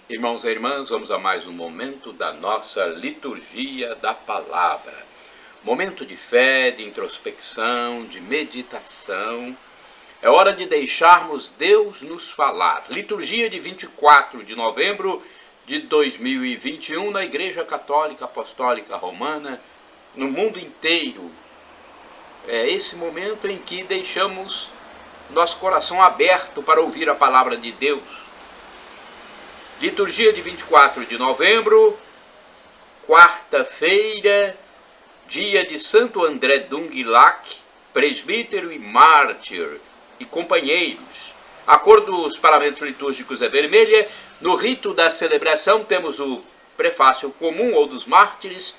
Irmãos e irmãs, vamos a mais um momento da nossa liturgia da palavra. Momento de fé, de introspecção, de meditação. É hora de deixarmos Deus nos falar. Liturgia de 24 de novembro de 2021 na Igreja Católica Apostólica Romana, no mundo inteiro. É esse momento em que deixamos nosso coração aberto para ouvir a palavra de Deus. Liturgia de 24 de novembro, quarta-feira, dia de Santo André Dũng-Lạc, presbítero e mártir e companheiros. A cor dos paramentos litúrgicos é vermelha. No rito da celebração temos o prefácio comum ou dos mártires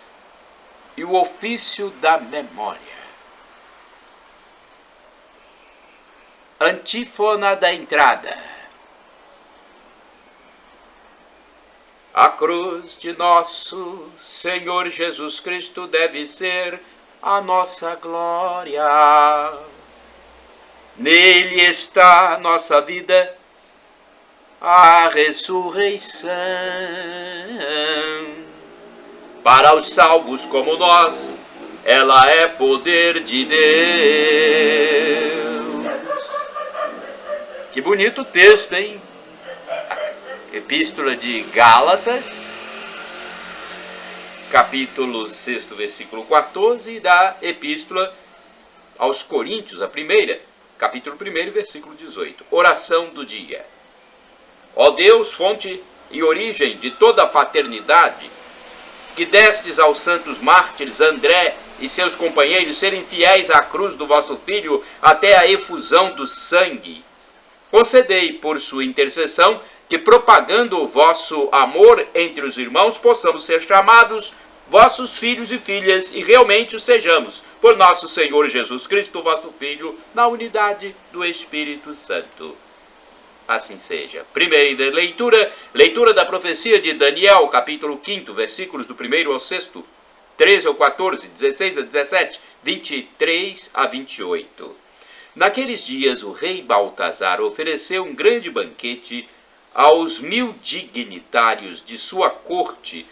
e o ofício da memória. Antífona da entrada. A cruz de nosso Senhor Jesus Cristo deve ser a nossa glória. Nele está nossa vida, a ressurreição. Para os salvos como nós, ela é poder de Deus. Que bonito texto, hein? Epístola de Gálatas, capítulo 6, versículo 14, e da Epístola aos Coríntios, a primeira, capítulo 1, versículo 18. Oração do dia. Ó Deus, fonte e origem de toda a paternidade, que destes aos santos mártires André e seus companheiros serem fiéis à cruz do vosso Filho até a efusão do sangue, concedei por sua intercessão que, propagando o vosso amor entre os irmãos, possamos ser chamados vossos filhos e filhas, e realmente o sejamos, por nosso Senhor Jesus Cristo, vosso Filho, na unidade do Espírito Santo. Assim seja. Primeira leitura, leitura da profecia de Daniel, capítulo 5, versículos do 1 ao 6, 13 ao 14, 16 a 17, 23 a 28. Naqueles dias o rei Baltazar ofereceu um grande banquete aos 1000 dignitários de sua corte,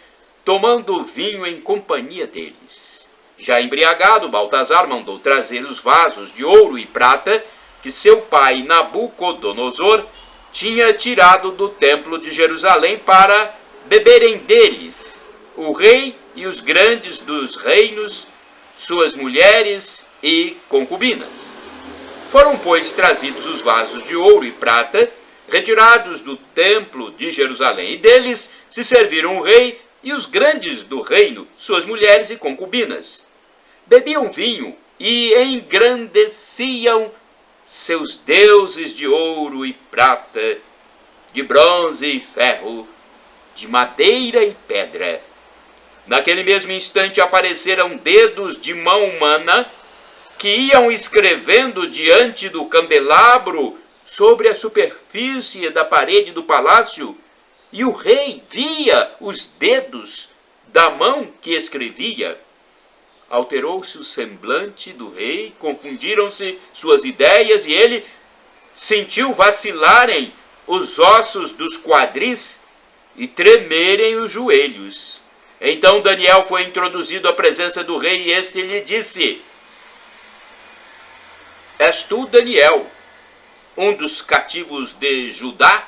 tomando vinho em companhia deles. Já embriagado, Baltazar mandou trazer os vasos de ouro e prata que seu pai Nabucodonosor tinha tirado do templo de Jerusalém para beberem deles o rei e os grandes dos reinos, suas mulheres e concubinas. Foram, pois, trazidos os vasos de ouro e prata, retirados do templo de Jerusalém, e deles se serviram o rei e os grandes do reino, suas mulheres e concubinas. Bebiam vinho e engrandeciam seus deuses de ouro e prata, de bronze e ferro, de madeira e pedra. Naquele mesmo instante apareceram dedos de mão humana que iam escrevendo diante do candelabro sobre a superfície da parede do palácio, e o rei via os dedos da mão que escrevia. Alterou-se o semblante do rei, confundiram-se suas ideias, e ele sentiu vacilarem os ossos dos quadris e tremerem os joelhos. Então Daniel foi introduzido à presença do rei, e este lhe disse: És tu, Daniel, um dos cativos de Judá,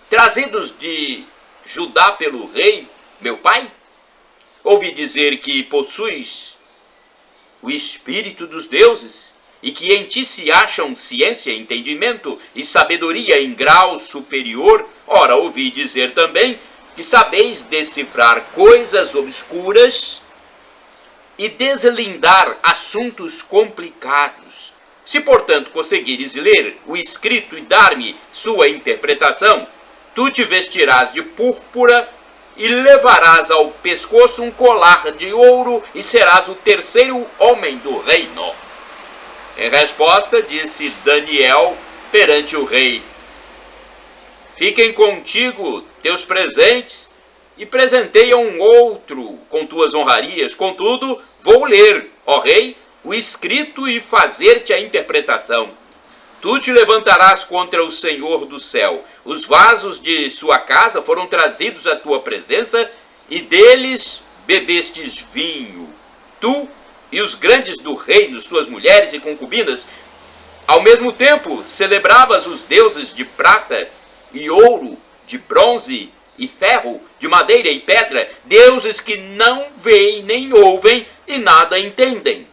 trazidos de Judá pelo rei, meu pai? Ouvi dizer que possuis o espírito dos deuses, e que em ti se acham ciência, entendimento e sabedoria em grau superior. Ora, ouvi dizer também que sabeis decifrar coisas obscuras e deslindar assuntos complicados. Se, portanto, conseguires ler o escrito e dar-me sua interpretação, tu te vestirás de púrpura e levarás ao pescoço um colar de ouro, e serás o terceiro homem do reino. Em resposta, disse Daniel perante o rei: Fiquem contigo teus presentes, e presenteia um outro com tuas honrarias. Contudo, vou ler, ó rei, o escrito e fazer-te a interpretação. Tu te levantarás contra o Senhor do céu. Os vasos de sua casa foram trazidos à tua presença, e deles bebestes vinho. Tu e os grandes do reino, suas mulheres e concubinas. Ao mesmo tempo, celebravas os deuses de prata e ouro, de bronze e ferro, de madeira e pedra, deuses que não veem nem ouvem e nada entendem.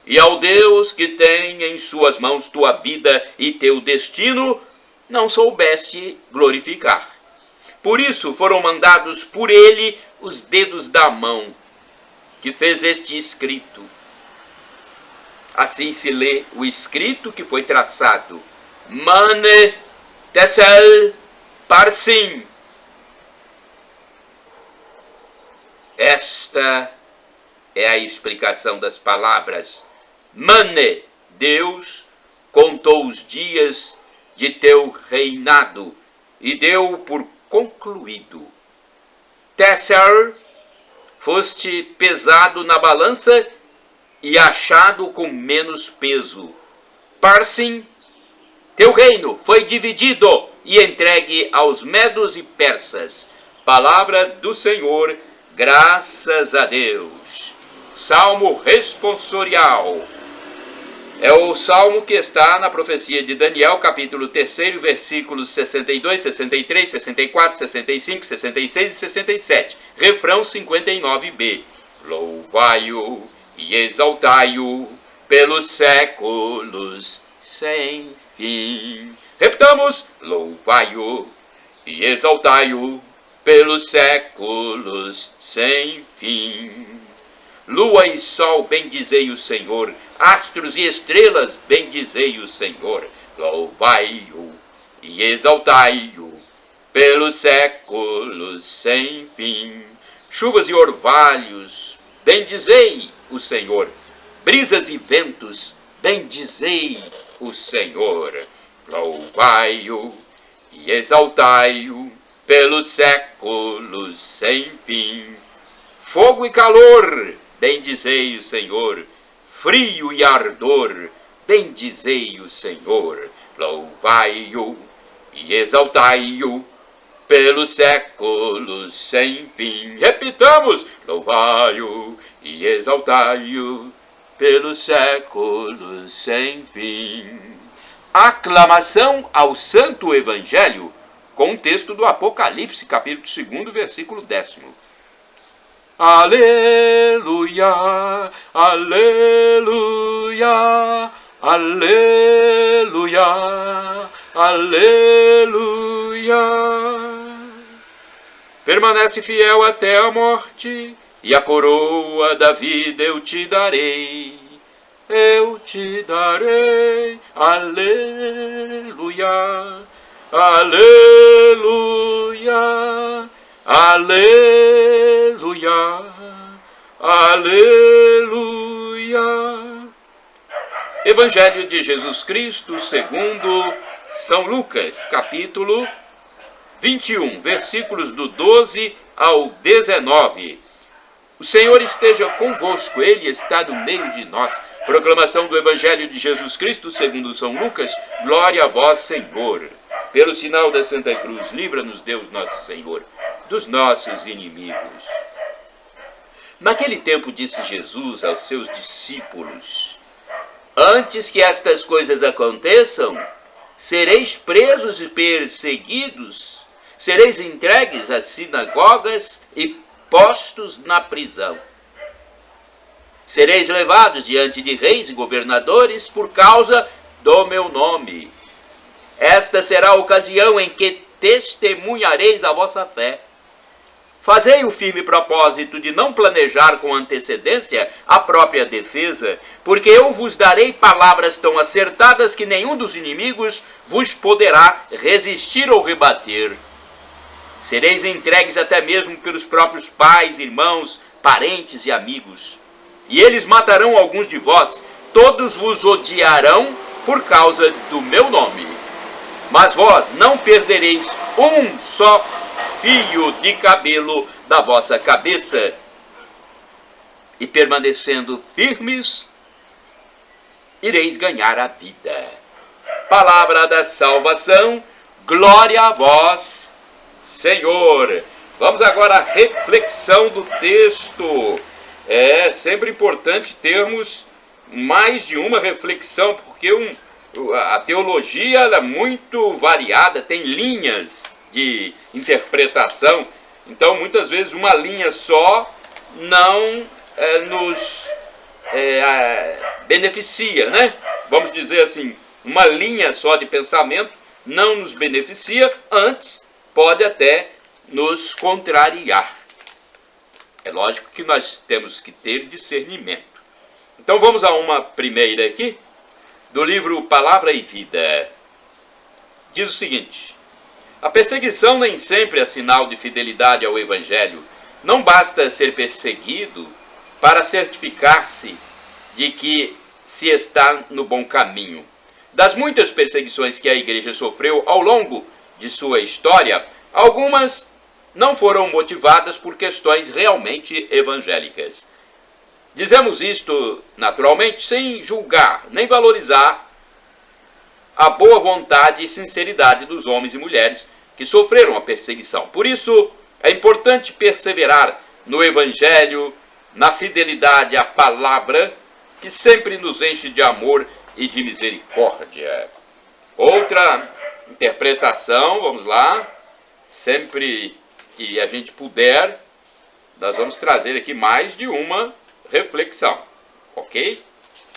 E ao Deus que tem em suas mãos tua vida e teu destino, não soubeste glorificar. Por isso foram mandados por ele os dedos da mão, que fez este escrito. Assim se lê o escrito que foi traçado. Mane Tessel Parsim. Esta é a explicação das palavras. Mane, Deus, contou os dias de teu reinado e deu por concluído. Tesser, foste pesado na balança e achado com menos peso. Parsim, teu reino foi dividido e entregue aos medos e persas. Palavra do Senhor, graças a Deus. Salmo responsorial. É o salmo que está na profecia de Daniel, capítulo 3, versículos 62, 63, 64, 65, 66 e 67. Refrão 59b. Louvai-o e exaltai-o pelos séculos sem fim. Repitamos. Louvai-o e exaltai-o pelos séculos sem fim. Lua e sol, bendizei o Senhor. Astros e estrelas, bendizei o Senhor. Louvai-o e exaltai-o pelos séculos sem fim. Chuvas e orvalhos, bendizei o Senhor. Brisas e ventos, bendizei o Senhor. Louvai-o e exaltai-o pelos séculos sem fim. Fogo e calor, bendizei o Senhor. Frio e ardor, bendizei o Senhor. Louvai-o e exaltai-o pelos séculos sem fim. Repitamos. Louvai-o e exaltai-o pelos séculos sem fim. Aclamação ao Santo Evangelho, com o texto do Apocalipse, capítulo 2, versículo 10. Aleluia, aleluia, aleluia, aleluia. Permanece fiel até a morte, e a coroa da vida eu te darei. Eu te darei, aleluia, aleluia, aleluia, aleluia. Evangelho de Jesus Cristo segundo São Lucas, capítulo 21, versículos do 12 ao 19. O Senhor esteja convosco, Ele está no meio de nós. Proclamação do Evangelho de Jesus Cristo segundo São Lucas. Glória a vós, Senhor. Pelo sinal da Santa Cruz, livra-nos Deus nosso Senhor dos nossos inimigos. Naquele tempo disse Jesus aos seus discípulos: antes que estas coisas aconteçam, sereis presos e perseguidos, sereis entregues às sinagogas e postos na prisão. Sereis levados diante de reis e governadores por causa do meu nome. Esta será a ocasião em que testemunhareis a vossa fé. Fazei o firme propósito de não planejar com antecedência a própria defesa, porque eu vos darei palavras tão acertadas que nenhum dos inimigos vos poderá resistir ou rebater. Sereis entregues até mesmo pelos próprios pais, irmãos, parentes e amigos. E eles matarão alguns de vós, todos vos odiarão por causa do meu nome. Mas vós não perdereis um só fio de cabelo da vossa cabeça. E permanecendo firmes, ireis ganhar a vida. palavra da salvação. Glória a vós, Senhor. Vamos agora à reflexão do texto. É sempre importante termos mais de uma reflexão, porque a teologia ela é muito variada, tem linhas de interpretação. Então, muitas vezes, uma linha só não nos beneficia, né? Vamos dizer assim, uma linha só de pensamento não nos beneficia, antes pode até nos contrariar. É lógico que nós temos que ter discernimento. Então vamos a uma primeira aqui, do livro Palavra e Vida. Diz o seguinte: a perseguição nem sempre é sinal de fidelidade ao Evangelho. Não basta ser perseguido para certificar-se de que se está no bom caminho. Das muitas perseguições que a igreja sofreu ao longo de sua história, algumas não foram motivadas por questões realmente evangélicas. Dizemos isto, naturalmente, sem julgar nem valorizar a boa vontade e sinceridade dos homens e mulheres que sofreram a perseguição. Por isso, é importante perseverar no Evangelho, na fidelidade à palavra, que sempre nos enche de amor e de misericórdia. Outra interpretação, vamos lá, sempre que a gente puder, nós vamos trazer aqui mais de uma reflexão, ok?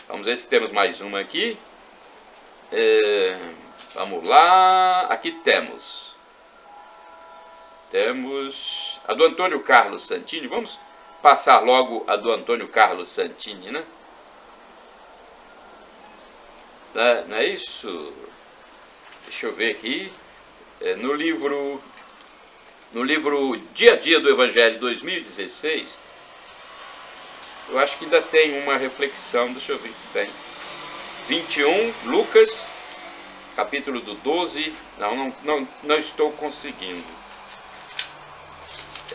Vamos ver se temos mais uma aqui. Vamos lá, aqui temos a do Antônio Carlos Santini. Vamos passar logo a do Antônio Carlos Santini, né? Não é isso? Deixa eu ver aqui. No livro Dia a Dia do Evangelho 2016, eu acho que ainda tem uma reflexão. Deixa eu ver se tem. 21, Lucas, capítulo do 12. Não estou conseguindo.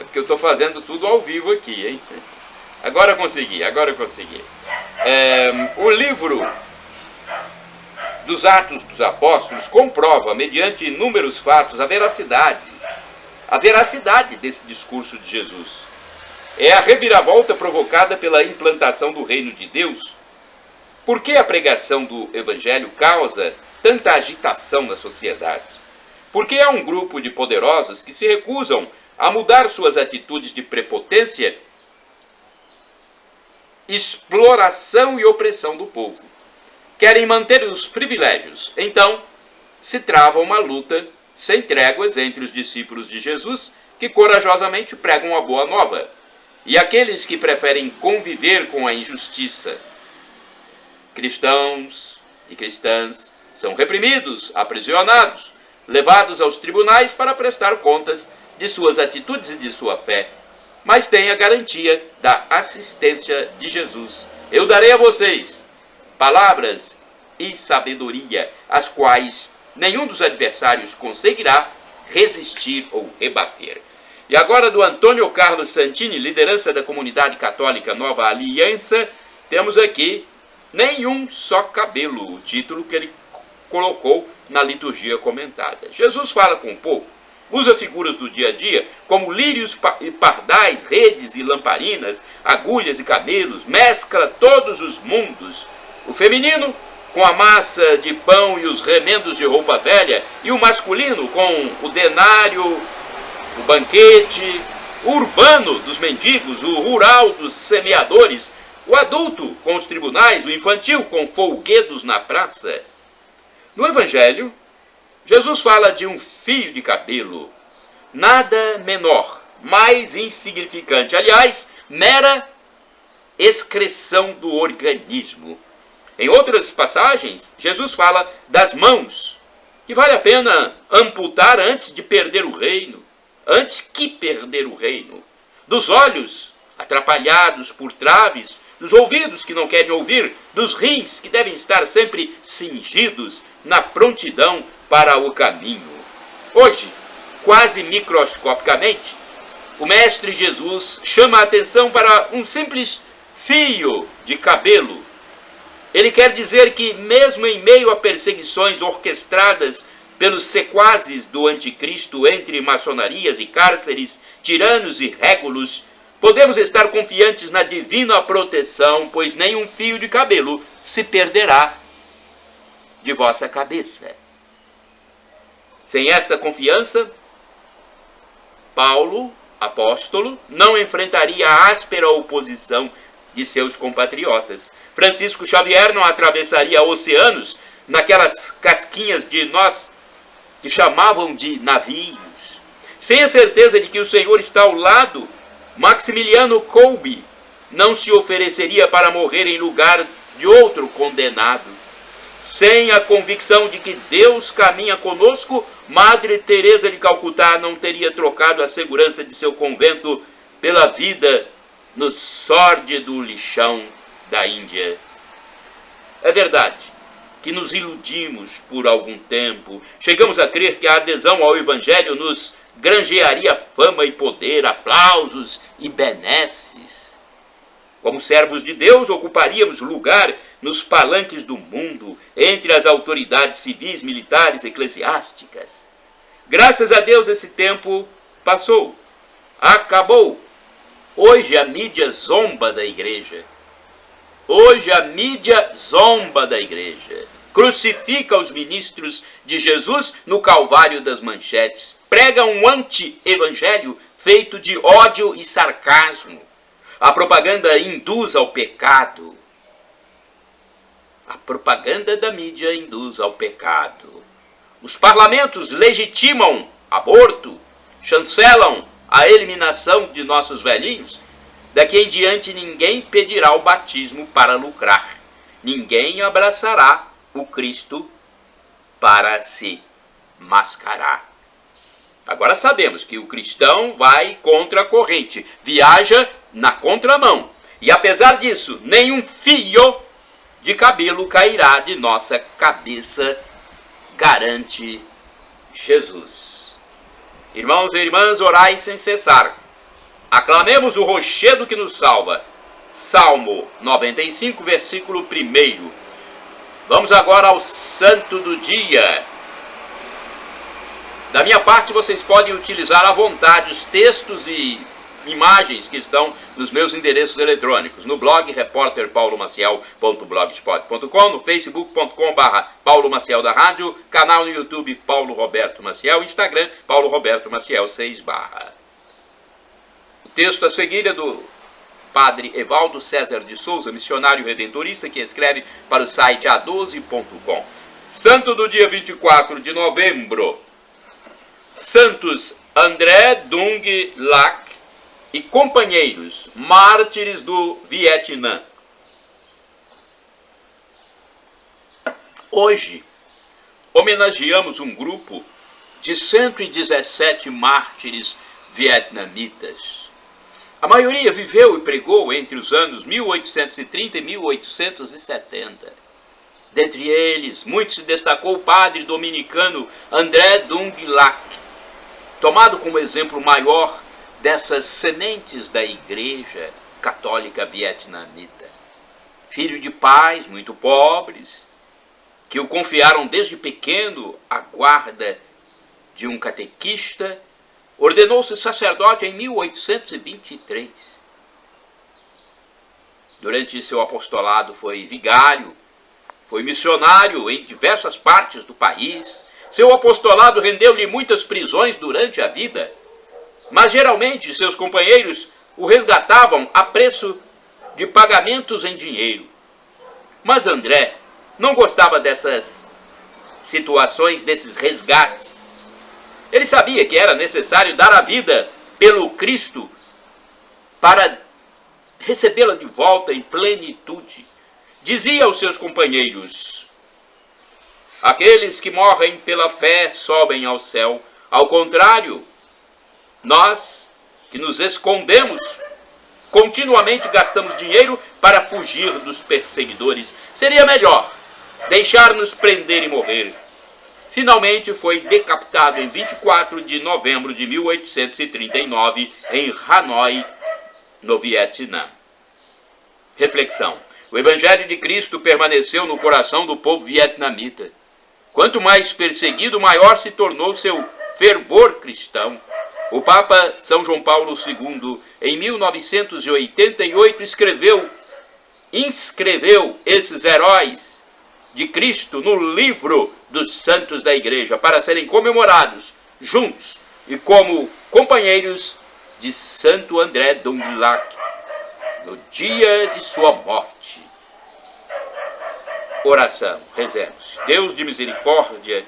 É porque eu estou fazendo tudo ao vivo aqui, hein? Agora eu consegui. O livro dos Atos dos Apóstolos comprova, mediante inúmeros fatos, a veracidade desse discurso de Jesus. É a reviravolta provocada pela implantação do reino de Deus. Por que a pregação do Evangelho causa tanta agitação na sociedade? Porque há um grupo de poderosos que se recusam a mudar suas atitudes de prepotência, exploração e opressão do povo. Querem manter os privilégios. Então, se trava uma luta sem tréguas entre os discípulos de Jesus, que corajosamente pregam a boa nova, e aqueles que preferem conviver com a injustiça. Cristãos e cristãs são reprimidos, aprisionados, levados aos tribunais para prestar contas de suas atitudes e de sua fé, mas têm a garantia da assistência de Jesus. Eu darei a vocês palavras e sabedoria, as quais nenhum dos adversários conseguirá resistir ou rebater. E agora, do Antônio Carlos Santini, liderança da Comunidade Católica Nova Aliança, temos aqui nenhum só cabelo, o título que ele colocou na liturgia comentada. Jesus fala com o povo, usa figuras do dia a dia, como lírios e pardais, redes e lamparinas, agulhas e camelos, mescla todos os mundos. O feminino com a massa de pão e os remendos de roupa velha, e o masculino com o denário, o banquete, o urbano dos mendigos, o rural dos semeadores, o adulto com os tribunais, o infantil com folguedos na praça. No Evangelho, Jesus fala de um fio de cabelo, nada menor, mais insignificante, aliás, mera excreção do organismo. Em outras passagens, Jesus fala das mãos, que vale a pena amputar antes de perder o reino, antes que perder o reino, dos olhos atrapalhados por traves, dos ouvidos que não querem ouvir, dos rins que devem estar sempre cingidos na prontidão para o caminho. Hoje, quase microscopicamente, o Mestre Jesus chama a atenção para um simples fio de cabelo. Ele quer dizer que, mesmo em meio a perseguições orquestradas pelos sequazes do anticristo entre maçonarias e cárceres, tiranos e régulos, podemos estar confiantes na divina proteção, pois nenhum fio de cabelo se perderá de vossa cabeça. Sem esta confiança, Paulo, apóstolo, não enfrentaria a áspera oposição de seus compatriotas. Francisco Xavier não atravessaria oceanos naquelas casquinhas de nós que chamavam de navios. Sem a certeza de que o Senhor está ao lado, Maximiliano Kolbe não se ofereceria para morrer em lugar de outro condenado. Sem a convicção de que Deus caminha conosco, Madre Teresa de Calcutá não teria trocado a segurança de seu convento pela vida no sórdido lixão da Índia. É verdade que nos iludimos por algum tempo. Chegamos a crer que a adesão ao Evangelho nos granjearia fama e poder, aplausos e benesses. Como servos de Deus, ocuparíamos lugar nos palanques do mundo, entre as autoridades civis, militares, eclesiásticas. Graças a Deus esse tempo passou, acabou. Hoje a mídia zomba da igreja. Hoje a mídia zomba da igreja. Crucifica os ministros de Jesus no calvário das manchetes. Prega um anti-evangelho feito de ódio e sarcasmo. A propaganda induz ao pecado. A propaganda da mídia induz ao pecado. Os parlamentos legitimam aborto, chancelam a eliminação de nossos velhinhos. Daqui em diante ninguém pedirá o batismo para lucrar. Ninguém abraçará o Cristo para se mascarar. Agora sabemos que o cristão vai contra a corrente, viaja na contramão. E apesar disso, nenhum fio de cabelo cairá de nossa cabeça, garante Jesus. Irmãos e irmãs, orai sem cessar. Aclamemos o rochedo que nos salva. Salmo 95, versículo 1. Vamos agora ao santo do dia. Da minha parte, vocês podem utilizar à vontade os textos e imagens que estão nos meus endereços eletrônicos, no blog repórterpaulomaciel.blogspot.com, no facebook.com/Paulo Maciel da Rádio, canal no YouTube Paulo Roberto Maciel, Instagram Paulo Roberto Maciel 6/. O texto a seguir é do Padre Evaldo César de Souza, missionário redentorista, que escreve para o site a12.com. Santo do dia 24 de novembro, Santos André Dung Lac e companheiros, mártires do Vietnã. Hoje, homenageamos um grupo de 117 mártires vietnamitas. A maioria viveu e pregou entre os anos 1830 e 1870. Dentre eles, muito se destacou o padre dominicano André Dung Lac, tomado como exemplo maior dessas sementes da Igreja Católica Vietnamita. Filho de pais muito pobres, que o confiaram desde pequeno à guarda de um catequista, ordenou-se sacerdote em 1823. Durante seu apostolado foi vigário, foi missionário em diversas partes do país. Seu apostolado rendeu-lhe muitas prisões durante a vida, mas geralmente seus companheiros o resgatavam a preço de pagamentos em dinheiro. Mas André não gostava dessas situações, desses resgates. Ele sabia que era necessário dar a vida pelo Cristo para recebê-la de volta em plenitude. Dizia aos seus companheiros: aqueles que morrem pela fé sobem ao céu. Ao contrário, nós que nos escondemos, continuamente gastamos dinheiro para fugir dos perseguidores. Seria melhor deixar-nos prender e morrer. Finalmente foi decapitado em 24 de novembro de 1839 em Hanoi, no Vietnã. Reflexão: O Evangelho de Cristo permaneceu no coração do povo vietnamita. Quanto mais perseguido, maior se tornou seu fervor cristão. O Papa São João Paulo II, em 1988, inscreveu esses heróis de Cristo no livro dos santos da Igreja, para serem comemorados juntos e como companheiros de Santo André Dung Lac, no dia de sua morte. Oração, rezemos. Deus de misericórdia,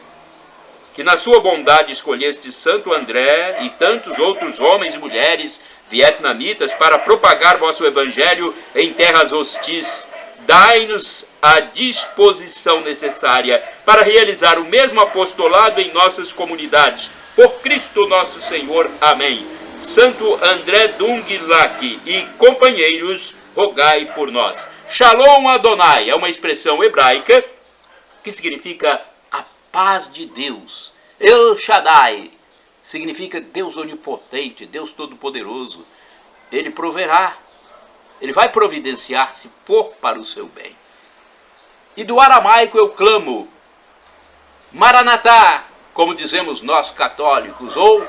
que na sua bondade escolheste Santo André e tantos outros homens e mulheres vietnamitas para propagar vosso Evangelho em terras hostis, dai-nos a disposição necessária para realizar o mesmo apostolado em nossas comunidades. Por Cristo nosso Senhor. Amém. Santo André Dung Lac e companheiros, rogai por nós. Shalom Adonai é uma expressão hebraica que significa a paz de Deus. El Shaddai significa Deus onipotente, Deus todo-poderoso. Ele proverá, ele vai providenciar se for para o seu bem. E do aramaico eu clamo, Maranatá, como dizemos nós católicos, ou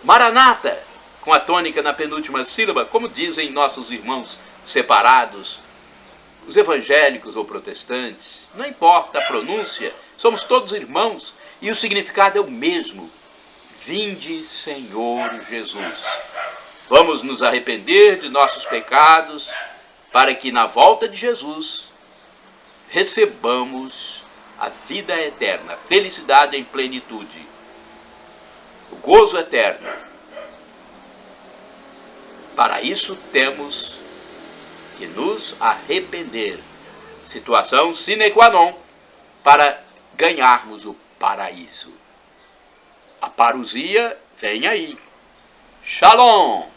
Maranata, com a tônica na penúltima sílaba, como dizem nossos irmãos separados, os evangélicos ou protestantes. Não importa a pronúncia, somos todos irmãos e o significado é o mesmo. Vinde, Senhor Jesus. Vamos nos arrepender de nossos pecados para que na volta de Jesus recebamos a vida eterna, felicidade em plenitude, o gozo eterno. Para isso temos que nos arrepender. Situação sine qua non para ganharmos o paraíso. A parousia vem aí. Shalom!